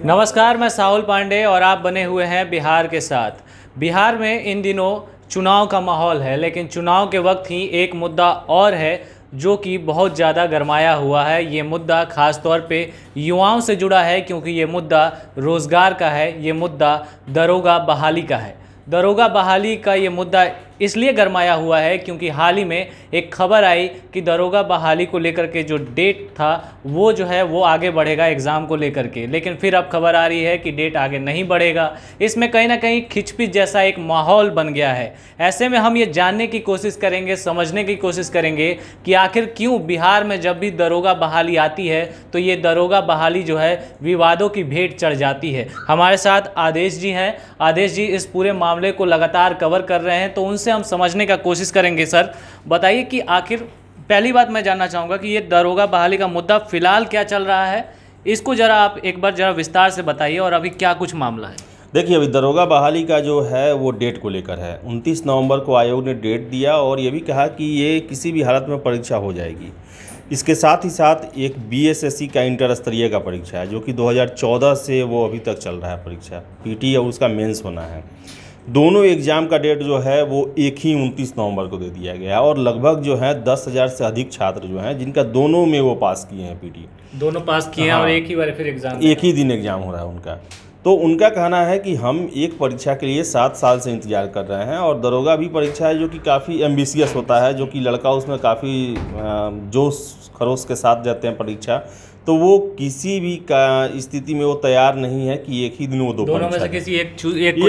नमस्कार, मैं साहुल पांडे और आप बने हुए हैं बिहार के साथ। बिहार में इन दिनों चुनाव का माहौल है, लेकिन चुनाव के वक्त ही एक मुद्दा और है जो कि बहुत ज़्यादा गरमाया हुआ है। ये मुद्दा ख़ास तौर पे युवाओं से जुड़ा है, क्योंकि ये मुद्दा रोज़गार का है, ये मुद्दा दरोगा बहाली का है। दरोगा बहाली का ये मुद्दा इसलिए गरमाया हुआ है क्योंकि हाल ही में एक खबर आई कि दरोगा बहाली को लेकर के जो डेट था वो जो है वो आगे बढ़ेगा एग्ज़ाम को लेकर के, लेकिन फिर अब खबर आ रही है कि डेट आगे नहीं बढ़ेगा। इसमें कहीं ना कहीं खिचपिच जैसा एक माहौल बन गया है। ऐसे में हम ये जानने की कोशिश करेंगे, समझने की कोशिश करेंगे कि आखिर क्यों बिहार में जब भी दरोगा बहाली आती है तो ये दरोगा बहाली जो है विवादों की भेंट चढ़ जाती है। हमारे साथ आदेश जी हैं। आदेश जी इस पूरे मामले को लगातार कवर कर रहे हैं, तो उनसे हम समझने का कोशिश करेंगे। सर बताइए कि आखिर पहली बात मैं जानना चाहूँगा कि ये दरोगा बहाली का मुद्दा फिलहाल क्या चल रहा है, इसको ज़रा आप एक बार ज़रा विस्तार से बताइए, और अभी क्या कुछ मामला है। देखिए, अभी दरोगा बहाली का जो है वो डेट को लेकर है। 29 नवंबर को आयोग ने डेट दिया और ये भी कहा कि ये किसी भी हालत में परीक्षा हो जाएगी। इसके साथ ही साथ एक बीएसएससी का इंटर स्तरीय का परीक्षा है जो कि 2014 से वो अभी तक चल रहा है परीक्षा, पीटी और उसका मेंस होना है। दोनों एग्ज़ाम का डेट जो है वो एक ही 29 नवंबर को दे दिया गया है और लगभग जो है 10,000 से अधिक छात्र जो हैं जिनका दोनों में वो पास किए हैं, पीटी दोनों पास किए हैं। और एक ही बार फिर एग्ज़ाम, एक ही दिन एग्ज़ाम हो रहा है उनका। तो उनका कहना है कि हम एक परीक्षा के लिए 7 साल से इंतजार कर रहे हैं और दरोगा भी परीक्षा है जो कि काफ़ी एम्बिशियस होता है, जो कि लड़का उसमें काफ़ी जोश खरोश के साथ जाते हैं परीक्षा। तो वो किसी भी का स्थिति में वो तैयार नहीं है कि एक ही दिन वो दोनों में से किसी एक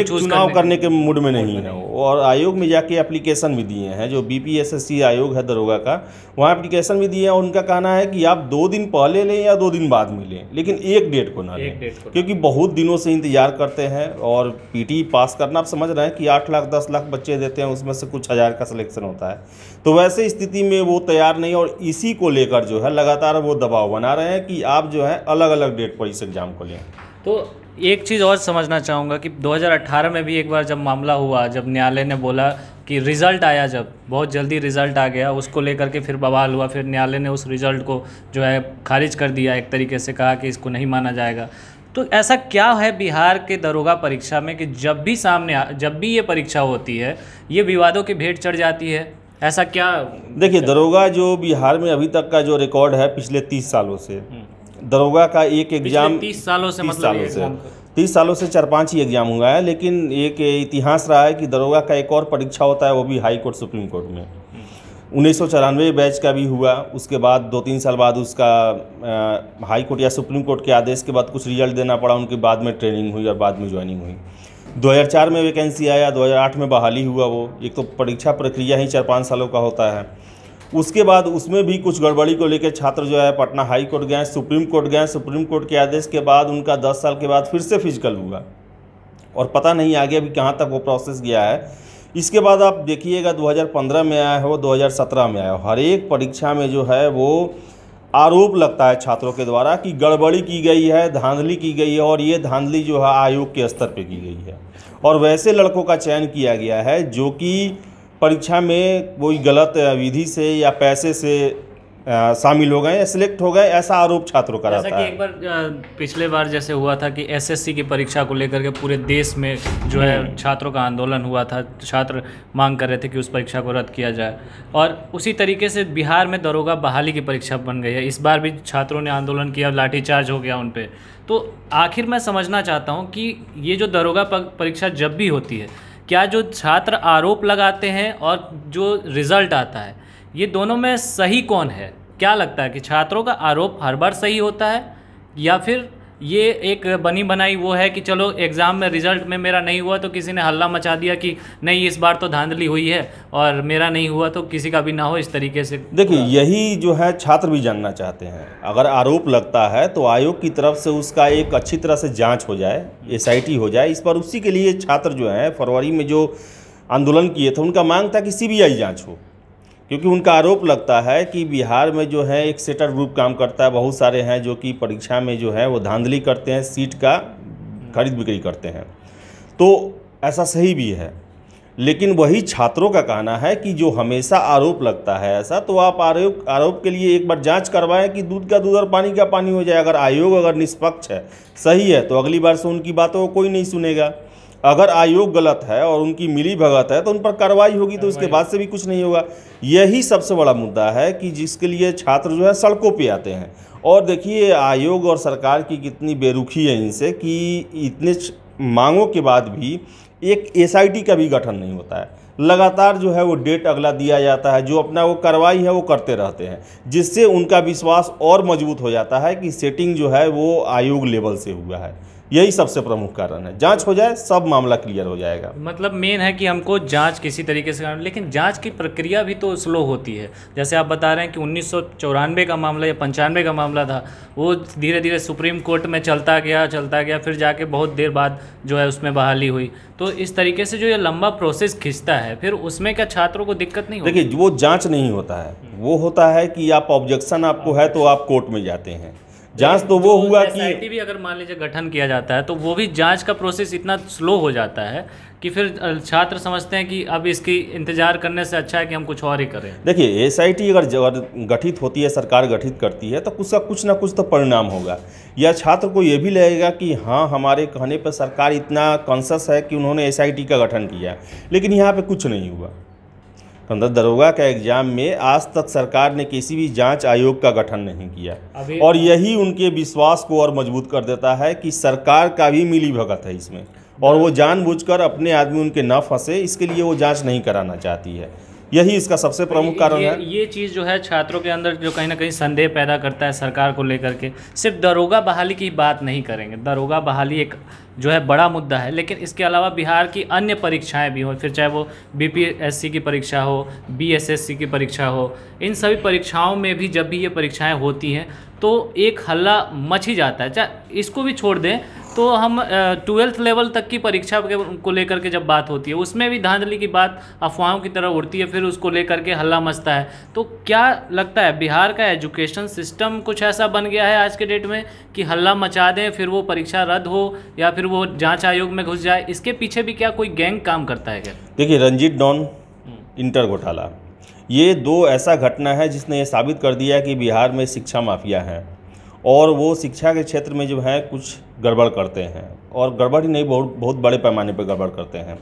चुनाव करने के मूड में नहीं है वो। और आयोग में जाके एप्लीकेशन भी दिए हैं, जो बीपीएसएससी आयोग है दरोगा का, वहाँ एप्लीकेशन भी दिए हैं। उनका कहना है कि आप 2 दिन पहले लें या 2 दिन बाद में लें, लेकिन एक डेट को ना लें, क्योंकि बहुत दिनों से इंतजार करते हैं। और पीटी पास करना आप समझ रहे हैं कि 8 लाख 10 लाख बच्चे देते हैं, उसमें से कुछ हज़ार का सिलेक्शन होता है। तो वैसे स्थिति में वो तैयार नहीं, और इसी को लेकर जो है लगातार वो दबाव बना रहे हैं कि आप जो है अलग अलग डेट पर इस एग्ज़ाम को लें। तो एक चीज़ और समझना चाहूँगा कि 2018 में भी एक बार जब मामला हुआ, जब न्यायालय ने बोला कि रिज़ल्ट आया, जब बहुत जल्दी रिज़ल्ट आ गया, उसको लेकर के फिर बवाल हुआ, फिर न्यायालय ने उस रिज़ल्ट को जो है खारिज कर दिया, एक तरीके से कहा कि इसको नहीं माना जाएगा। तो ऐसा क्या है बिहार के दरोगा परीक्षा में कि जब भी ये परीक्षा होती है ये विवादों की भेंट चढ़ जाती है? ऐसा क्या? देखिए, दरोगा जो बिहार में अभी तक का जो रिकॉर्ड है पिछले 30 सालों से, दरोगा का एक एग्ज़ाम 30 सालों से 30 सालों से 4-5 ही एग्ज़ाम हुआ है। लेकिन एक इतिहास रहा है कि दरोगा का एक और परीक्षा होता है, वो भी हाई कोर्ट सुप्रीम कोर्ट में। 1994 बैच का भी हुआ। उसके बाद 2-3 साल बाद उसका हाई कोर्ट या सुप्रीम कोर्ट के आदेश के बाद कुछ रिजल्ट देना पड़ा, उनके बाद में ट्रेनिंग हुई और बाद में ज्वाइनिंग हुई। 2004 में वैकेंसी आया, 2008 में बहाली हुआ। वो एक तो परीक्षा प्रक्रिया ही 4-5 सालों का होता है। उसके बाद उसमें भी कुछ गड़बड़ी को लेकर छात्र जो है पटना हाई कोर्ट गए, सुप्रीम कोर्ट गए। सुप्रीम कोर्ट के आदेश के बाद उनका 10 साल के बाद फिर से फिजिकल हुआ और पता नहीं आगे अभी कहाँ तक वो प्रोसेस गया है। इसके बाद आप देखिएगा 2015 में आया हो, 2017 में आया हो, हर एक परीक्षा में जो है वो आरोप लगता है छात्रों के द्वारा कि गड़बड़ी की गई है, धांधली की गई है, और ये धांधली जो है आयोग के स्तर पे की गई है। और वैसे लड़कों का चयन किया गया है जो कि परीक्षा में कोई गलत विधि से या पैसे से शामिल हो गए या सिलेक्ट हो गए, ऐसा आरोप छात्रों का रहता है। एक बार पिछले बार जैसे हुआ था कि एसएससी की परीक्षा को लेकर के पूरे देश में जो है छात्रों का आंदोलन हुआ था, छात्र मांग कर रहे थे कि उस परीक्षा को रद्द किया जाए, और उसी तरीके से बिहार में दरोगा बहाली की परीक्षा बन गई है। इस बार भी छात्रों ने आंदोलन किया, लाठीचार्ज हो गया उन पर। तो आखिर मैं समझना चाहता हूँ कि ये जो दरोगा परीक्षा जब भी होती है, क्या जो छात्र आरोप लगाते हैं और जो रिज़ल्ट आता है, ये दोनों में सही कौन है? क्या लगता है कि छात्रों का आरोप हर बार सही होता है, या फिर ये एक बनी बनाई वो है कि चलो एग्ज़ाम में रिज़ल्ट में मेरा नहीं हुआ तो किसी ने हल्ला मचा दिया कि नहीं इस बार तो धांधली हुई है, और मेरा नहीं हुआ तो किसी का भी ना हो, इस तरीके से? देखिए, यही जो है छात्र भी जानना चाहते हैं। अगर आरोप लगता है तो आयोग की तरफ से उसका एक अच्छी तरह से जांच हो जाए, एसआईटी हो जाए इस पर। उसी के लिए छात्र जो हैं फरवरी में जो आंदोलन किए थे, उनका मांग था कि सीबीआई जाँच हो, क्योंकि उनका आरोप लगता है कि बिहार में जो है एक सेटर ग्रुप काम करता है। बहुत सारे हैं जो कि परीक्षा में जो है वो धांधली करते हैं, सीट का खरीद बिक्री करते हैं। तो ऐसा सही भी है, लेकिन वही छात्रों का कहना है कि जो हमेशा आरोप लगता है ऐसा, तो आप आरोप के लिए एक बार जांच करवाएं कि दूध का दूध और पानी का पानी हो जाए। अगर आयोग अगर निष्पक्ष है, सही है, तो अगली बार से उनकी बातों को कोई नहीं सुनेगा। अगर आयोग गलत है और उनकी मिली भगत है तो उन पर कार्रवाई होगी, तो उसके बाद से भी कुछ नहीं होगा। यही सबसे बड़ा मुद्दा है कि जिसके लिए छात्र जो है सड़कों पे आते हैं। और देखिए आयोग और सरकार की कितनी बेरुखी है इनसे कि इतने मांगों के बाद भी एक एसआईटी का भी गठन नहीं होता है। लगातार जो है वो डेट अगला दिया जाता है, जो अपना वो कार्रवाई है वो करते रहते हैं, जिससे उनका विश्वास और मजबूत हो जाता है कि सेटिंग जो है वो आयोग लेवल से हुआ है। यही सबसे प्रमुख कारण है। जांच हो जाए, सब मामला क्लियर हो जाएगा। मतलब मेन है कि हमको जांच किसी तरीके से करना, लेकिन जांच की प्रक्रिया भी तो स्लो होती है। जैसे आप बता रहे हैं कि 1994 का मामला या 95 का मामला था, वो धीरे धीरे सुप्रीम कोर्ट में चलता गया, फिर जाके बहुत देर बाद जो है उसमें बहाली हुई। तो इस तरीके से जो ये लंबा प्रोसेस खिंचता है, फिर उसमें क्या छात्रों को दिक्कत नहीं होती? देखिए वो जाँच नहीं होता है, वो होता है कि आप ऑब्जेक्शन आपको है तो आप कोर्ट में जाते हैं। जांच तो वो हुआ कि एसआईटी भी अगर मान लीजिए गठन किया जाता है तो वो भी जांच का प्रोसेस इतना स्लो हो जाता है कि फिर छात्र समझते हैं कि अब इसकी इंतजार करने से अच्छा है कि हम कुछ और ही करें। देखिए एसआईटी अगर गठित होती है, सरकार गठित करती है, तो उसका कुछ ना कुछ तो परिणाम होगा, या छात्र को ये भी लगेगा कि हाँ हमारे कहने पर सरकार इतना कॉन्शियस है कि उन्होंने एसआईटी का गठन किया। लेकिन यहाँ पे कुछ नहीं हुआ। दरोगा का एग्जाम में आज तक सरकार ने किसी भी जांच आयोग का गठन नहीं किया, और यही उनके विश्वास को और मजबूत कर देता है कि सरकार का भी मिली भगत है इसमें, और वो जानबूझकर अपने आदमी उनके न फंसे इसके लिए वो जांच नहीं कराना चाहती है। यही इसका सबसे प्रमुख कारण है। ये चीज़ जो है छात्रों के अंदर जो कहीं ना कहीं संदेह पैदा करता है सरकार को लेकर के। सिर्फ दरोगा बहाली की बात नहीं करेंगे, दरोगा बहाली एक जो है बड़ा मुद्दा है, लेकिन इसके अलावा बिहार की अन्य परीक्षाएं भी हों, फिर चाहे वो बीपीएससी की परीक्षा हो, बीएसएससी की परीक्षा हो, इन सभी परीक्षाओं में भी जब भी ये परीक्षाएं होती हैं तो एक हल्ला मच ही जाता है। चाहे इसको भी छोड़ दें तो हम 12th लेवल तक की परीक्षा को लेकर के जब बात होती है उसमें भी धांधली की बात अफवाहों की तरह उड़ती है, फिर उसको लेकर के हल्ला मचता है। तो क्या लगता है बिहार का एजुकेशन सिस्टम कुछ ऐसा बन गया है आज के डेट में कि हल्ला मचा दें, फिर वो परीक्षा रद्द हो या फिर वो जांच आयोग में घुस जाए? इसके पीछे भी क्या कोई गैंग काम करता है क्या? देखिए रंजीत डॉन, इंटर घोटाला, ये दो ऐसा घटना है जिसने ये साबित कर दिया कि बिहार में शिक्षा माफिया है, और वो शिक्षा के क्षेत्र में जो है कुछ गड़बड़ करते हैं, और गड़बड़ ही नहीं, बहुत बड़े पैमाने पर गड़बड़ करते हैं।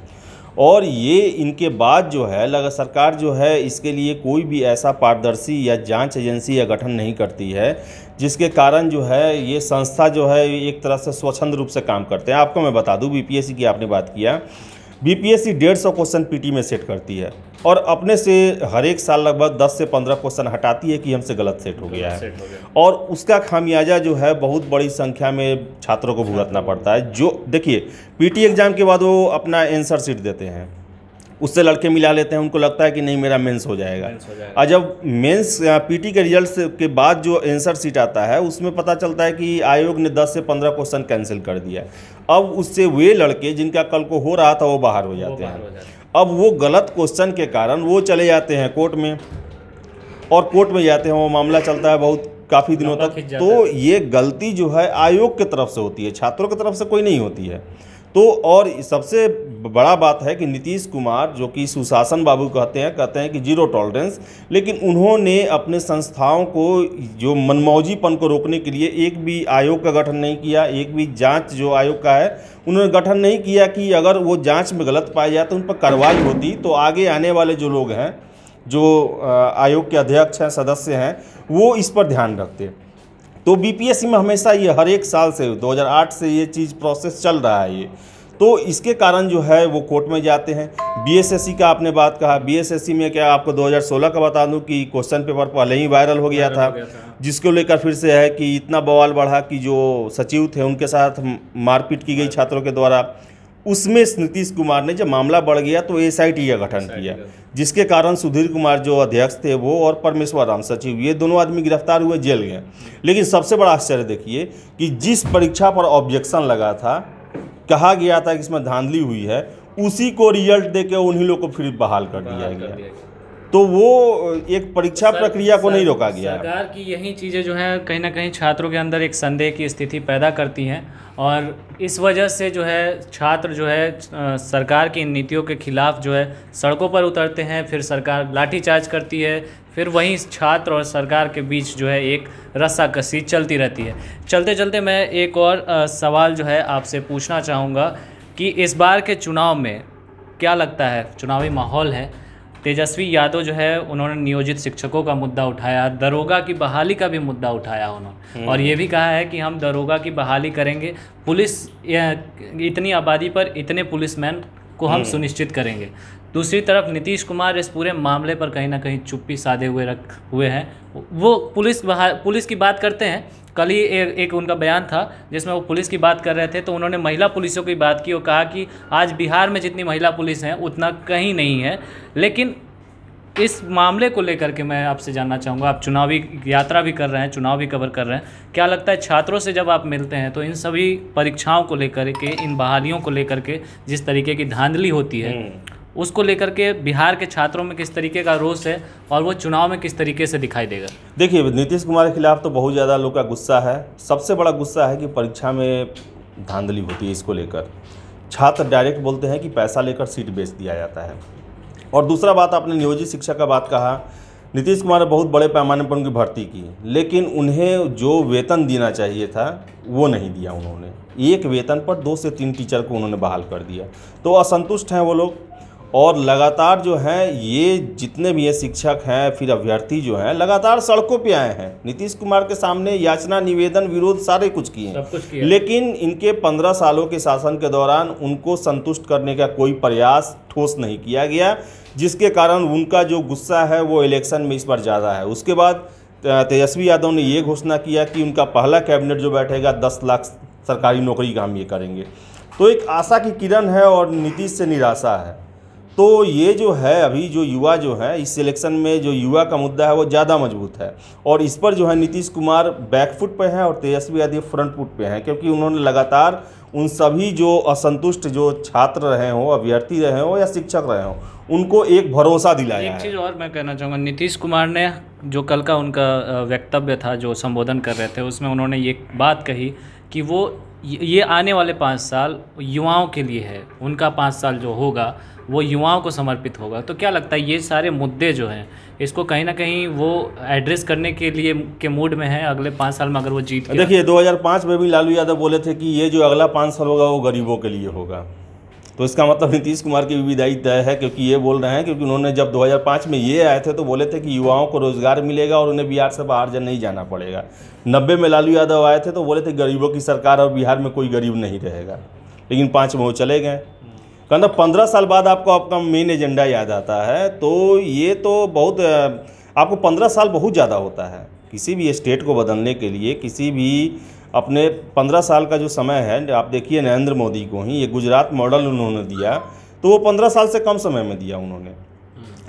और ये इनके बाद जो है लगा सरकार जो है इसके लिए कोई भी ऐसा पारदर्शी या जांच एजेंसी या गठन नहीं करती है, जिसके कारण जो है ये संस्था जो है एक तरह से स्वच्छंद रूप से काम करते हैं। आपको मैं बता दूं, बीपीएससी की आपने बात किया, बीपीएससी 150 क्वेश्चन पीटी में सेट करती है, और अपने से हर एक साल लगभग 10 से 15 क्वेश्चन हटाती है कि हमसे गलत सेट हो गया है, और उसका खामियाजा जो है बहुत बड़ी संख्या में छात्रों को भुगतना पड़ता है। जो देखिए पीटी एग्जाम के बाद वो अपना आंसर शीट देते हैं, उससे लड़के मिला लेते हैं, उनको लगता है कि नहीं मेरा मेंस हो जाएगा। और जब मेंस पीटी के रिजल्ट के बाद जो आंसर शीट आता है उसमें पता चलता है कि आयोग ने 10 से 15 क्वेश्चन कैंसिल कर दिया। अब उससे वे लड़के जिनका कल को हो रहा था वो बाहर हो जाते हैं। अब वो गलत क्वेश्चन के कारण वो चले जाते हैं कोर्ट में, और कोर्ट में जाते हैं, वो मामला चलता है बहुत काफ़ी दिनों तक। तो ये गलती जो है आयोग की तरफ से होती है, छात्रों की तरफ से कोई नहीं होती है। तो और सबसे बड़ा बात है कि नीतीश कुमार जो कि सुशासन बाबू कहते हैं कि जीरो टॉलरेंस, लेकिन उन्होंने अपने संस्थाओं को जो मनमौजीपन को रोकने के लिए एक भी आयोग का गठन नहीं किया, एक भी जांच जो आयोग का है उन्होंने गठन नहीं किया कि अगर वो जांच में गलत पाया जाए तो उन पर कार्रवाई होती, तो आगे आने वाले जो लोग हैं, जो आयोग के अध्यक्ष हैं, सदस्य हैं, वो इस पर ध्यान रखते। तो बीपीएससी में हमेशा ये हर एक साल से 2008 से ये चीज़ प्रोसेस चल रहा है ये, तो इसके कारण जो है वो कोर्ट में जाते हैं। बीएसएससी का आपने बात कहा, बीएसएससी में क्या आपको 2016 का बता दूं कि क्वेश्चन पेपर पहले ही वायरल हो गया था, जिसको लेकर फिर से है कि इतना बवाल बढ़ा कि जो सचिव थे उनके साथ मारपीट की गई छात्रों के द्वारा। उसमें नीतीश कुमार ने जब मामला बढ़ गया तो एसआईटी का गठन किया, जिसके कारण सुधीर कुमार जो अध्यक्ष थे वो और परमेश्वर राम सचिव, ये दोनों आदमी गिरफ्तार हुए, जेल गए। लेकिन सबसे बड़ा आश्चर्य देखिए कि जिस परीक्षा पर ऑब्जेक्शन लगा था, कहा गया था कि इसमें धांधली हुई है, उसी को रिजल्ट देके उन्हीं लोग को फिर बहाल कर दिया गया। तो वो एक परीक्षा प्रक्रिया को नहीं रोका गया। सरकार की यही चीज़ें जो है कहीं ना कहीं छात्रों के अंदर एक संदेह की स्थिति पैदा करती हैं और इस वजह से जो है छात्र जो है सरकार की इन नीतियों के खिलाफ जो है सड़कों पर उतरते हैं, फिर सरकार लाठीचार्ज करती है, फिर वहीं छात्र और सरकार के बीच जो है एक रस्साकसी चलती रहती है। चलते चलते मैं एक और सवाल जो है आपसे पूछना चाहूँगा कि इस बार के चुनाव में क्या लगता है, चुनावी माहौल है, तेजस्वी यादव जो है उन्होंने नियोजित शिक्षकों का मुद्दा उठाया, दरोगा की बहाली का भी मुद्दा उठाया उन्होंने और ये भी कहा है कि हम दरोगा की बहाली करेंगे, पुलिस इतनी आबादी पर इतने पुलिसमैन को हम सुनिश्चित करेंगे। दूसरी तरफ नीतीश कुमार इस पूरे मामले पर कहीं ना कहीं चुप्पी साधे हुए हैं। वो पुलिस की बात करते हैं। कल ही एक उनका बयान था जिसमें वो पुलिस की बात कर रहे थे, तो उन्होंने महिला पुलिसों की बात की और कहा कि आज बिहार में जितनी महिला पुलिस हैं उतना कहीं नहीं है। लेकिन इस मामले को लेकर के मैं आपसे जानना चाहूँगा, आप चुनावी यात्रा भी कर रहे हैं, चुनाव भी कवर कर रहे हैं, क्या लगता है छात्रों से जब आप मिलते हैं तो इन सभी परीक्षाओं को लेकर के, इन बहालियों को लेकर के जिस तरीके की धांधली होती है उसको लेकर के बिहार के छात्रों में किस तरीके का रोष है और वो चुनाव में किस तरीके से दिखाई देगा? देखिए, नीतीश कुमार के खिलाफ तो बहुत ज़्यादा लोग का गुस्सा है। सबसे बड़ा गुस्सा है कि परीक्षा में धांधली होती है। इसको लेकर छात्र डायरेक्ट बोलते हैं कि पैसा लेकर सीट बेच दिया जाता है। और दूसरा बात, आपने नियोजित शिक्षक का बात कहा, नीतीश कुमार ने बहुत बड़े पैमाने पर उनकी भर्ती की, लेकिन उन्हें जो वेतन देना चाहिए था वो नहीं दिया उन्होंने। एक वेतन पर 2 से 3 टीचर को उन्होंने बहाल कर दिया। तो असंतुष्ट हैं वो लोग और लगातार जो हैं ये जितने भी ये शिक्षक हैं, फिर अभ्यर्थी जो हैं, लगातार सड़कों पे आए हैं। नीतीश कुमार के सामने याचना, निवेदन, विरोध सारे कुछ किए, लेकिन इनके 15 सालों के शासन के दौरान उनको संतुष्ट करने का कोई प्रयास ठोस नहीं किया गया, जिसके कारण उनका जो गुस्सा है वो इलेक्शन में इस बार ज़्यादा है। उसके बाद तेजस्वी यादव ने ये घोषणा किया कि उनका पहला कैबिनेट जो बैठेगा 10 लाख सरकारी नौकरी का हम ये करेंगे। तो एक आशा की किरण है और नीतीश से निराशा है। तो ये जो है अभी जो युवा जो है इस इलेक्शन में जो युवा का मुद्दा है वो ज़्यादा मजबूत है और इस पर जो है नीतीश कुमार बैकफुट पे हैं और तेजस्वी यादव फ्रंट फुट पे हैं, क्योंकि उन्होंने लगातार उन सभी जो असंतुष्ट जो छात्र रहे हों, अभ्यर्थी रहे हों या शिक्षक रहे हों, उनको एक भरोसा दिलाया है। एक चीज़ और मैं कहना चाहूँगा, नीतीश कुमार ने जो कल का उनका वक्तव्य था, जो संबोधन कर रहे थे, उसमें उन्होंने ये बात कही कि वो ये आने वाले 5 साल युवाओं के लिए है, उनका 5 साल जो होगा वो युवाओं को समर्पित होगा। तो क्या लगता है ये सारे मुद्दे जो हैं इसको कहीं ना कहीं वो एड्रेस करने के लिए के मूड में है अगले 5 साल में अगर वो जीत गया? देखिए, 2005 में भी लालू यादव बोले थे कि ये जो अगला 5 साल होगा वो गरीबों के लिए होगा। तो इसका मतलब नीतीश कुमार की भी विदाई तय है, क्योंकि ये बोल रहे हैं, क्योंकि उन्होंने जब 2005 में ये आए थे तो बोले थे कि युवाओं को रोजगार मिलेगा और उन्हें बिहार से बाहर नहीं जाना पड़ेगा। 90 में लालू यादव आए थे तो बोले थे गरीबों की सरकार और बिहार में कोई गरीब नहीं रहेगा, लेकिन 5 में वो चले गए। कहना 15 साल बाद आपको आपका मेन एजेंडा याद आता है, तो ये तो बहुत आपको 15 साल बहुत ज़्यादा होता है किसी भी स्टेट को बदलने के लिए। किसी भी अपने 15 साल का जो समय है, आप देखिए नरेंद्र मोदी को ही ये गुजरात मॉडल उन्होंने दिया, तो वो 15 साल से कम समय में दिया उन्होंने।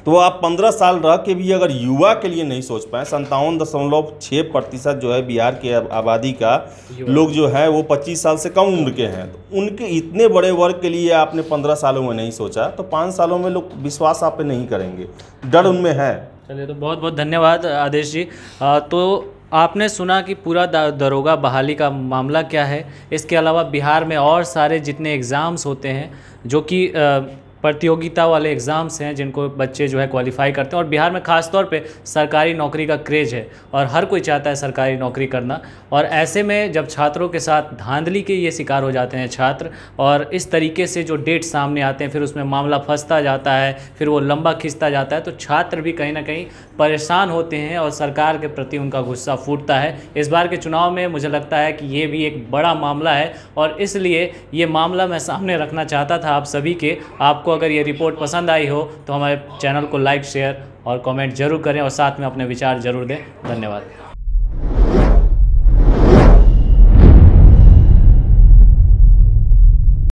तो आप 15 साल रह के भी अगर युवा के लिए नहीं सोच पाए, 57.6% जो है बिहार के आबादी का लोग जो है वो 25 साल से कम उम्र के हैं, तो उनके इतने बड़े वर्ग के लिए आपने 15 सालों में नहीं सोचा, तो 5 सालों में लोग विश्वास आप पे नहीं करेंगे, डर उनमें है। चलिए, तो बहुत बहुत धन्यवाद आदेश जी। तो आपने सुना कि पूरा दरोगा बहाली का मामला क्या है। इसके अलावा बिहार में और सारे जितने एग्ज़ाम्स होते हैं जो कि प्रतियोगिता वाले एग्ज़ाम्स हैं जिनको बच्चे जो है क्वालिफाई करते हैं, और बिहार में ख़ास तौर पे सरकारी नौकरी का क्रेज़ है और हर कोई चाहता है सरकारी नौकरी करना। और ऐसे में जब छात्रों के साथ धांधली के ये शिकार हो जाते हैं छात्र, और इस तरीके से जो डेट सामने आते हैं फिर उसमें मामला फंसता जाता है, फिर वो लंबा खिंचता जाता है, तो छात्र भी कहीं ना कहीं परेशान होते हैं और सरकार के प्रति उनका गुस्सा फूटता है। इस बार के चुनाव में मुझे लगता है कि ये भी एक बड़ा मामला है और इसलिए ये मामला मैं सामने रखना चाहता था आप सभी के। आपको अगर ये रिपोर्ट पसंद आई हो तो हमारे चैनल को लाइक, शेयर और कमेंट जरूर करें और साथ में अपने विचार जरूर दें। धन्यवाद।